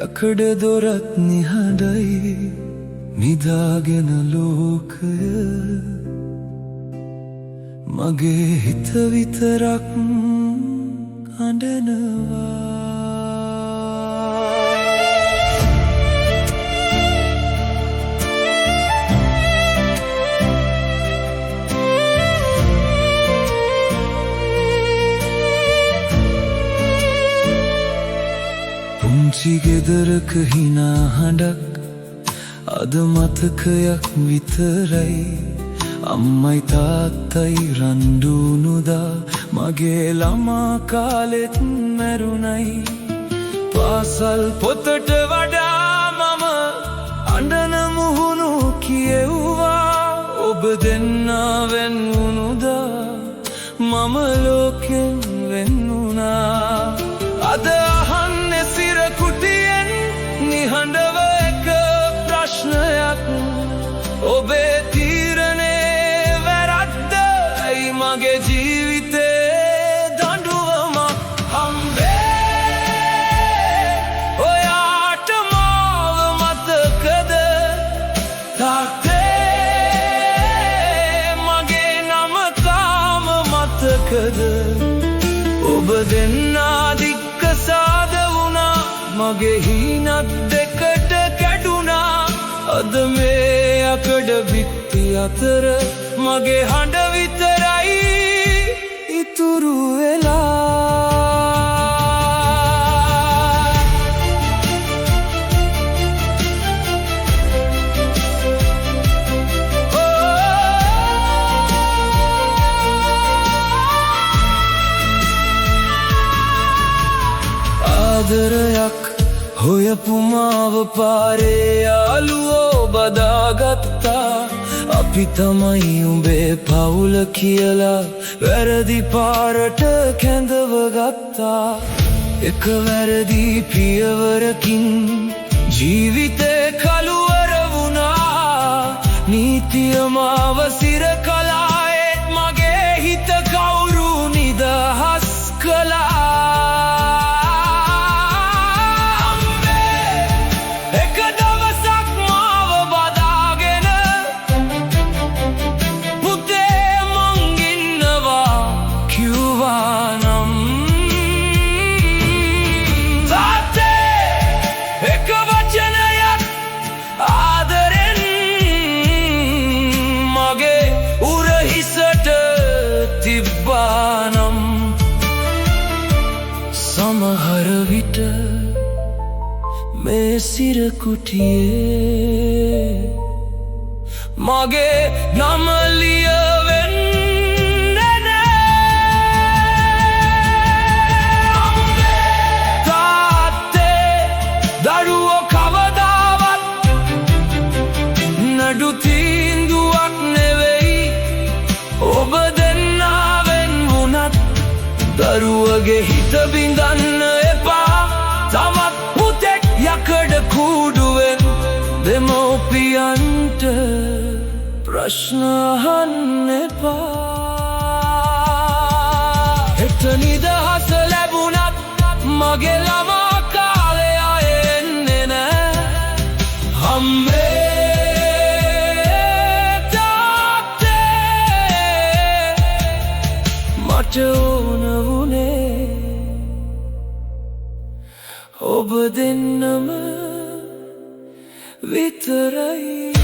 යකඩ දොරත් නිහඬයි නිදාගෙන ලෝකය මගේ හිත විතරක් අඬනවා පුංචි ගෙදරක හිනා හඬක් අද මතකයක් විතරයි අම්මයි තාත්තයි රණ්ඩුනුදා මගේ ළමා කාලෙත් මැරුණයි පාසල් පොතට වඩා මම අඬන මුහුණු කියෙව්වා ඔබ දෙන්නා වෙන්වුනුදා මම ලෝකෙන් වෙන්වුණා අද අහන්නේ සිර කුටියෙන් නිහඬව එක ප්‍රශ්නයක් ඔබේ තීරණේ වැරද්දයි මගේ ජීවිතේ දඬුවමක් හම්බේ ඔයාට මාව මතකද තාත්තේ මගේ නම තාම මතකද ඔබ දෙන්නා දික්කසාද වුණා මගේ හිණක් දෙකට කැඩුනා අද මේ යකඩ බිත්ති අතර මගේ හඬ විතරයි ඉතුරු වෙලා ආදරයක් හොයපු මාව පාරේ යාළුවෝ බදාගත්තා අපි තමයි උඹේ පවුල කියලා වැරදි පාරට කැඳවගත්තා එක වැරදි පියවරකින් ජීවිතේ කළුවර වුණා නීතිය මාව සිර කළා ඒත් මගේ හිත කවුරු නිදහස් කළා සමහර විට මේ සිර කුටියේ මගේ නම ලියවෙන්නේ නෑ තාත්තේ දරුවෝ කවදාවත් නඩු තීන්දුවක් නෙවෙයි ඔබ දෙන්නාවෙන් වුණත් දරුවගේ හිත බිඳන්න එපා තමත් පුතෙක් යකඩ කූඩුවෙන් දෙමව්පියන්ට ප්‍රශ්න අහන්න එපා හෙට නිදහස ලැබුණත් මගේ ළමා කාලය එන්නේ නෑ හම්බේ තාත්තේ මට ඕන වුණේ ඔබ දෙන්නම විතරයි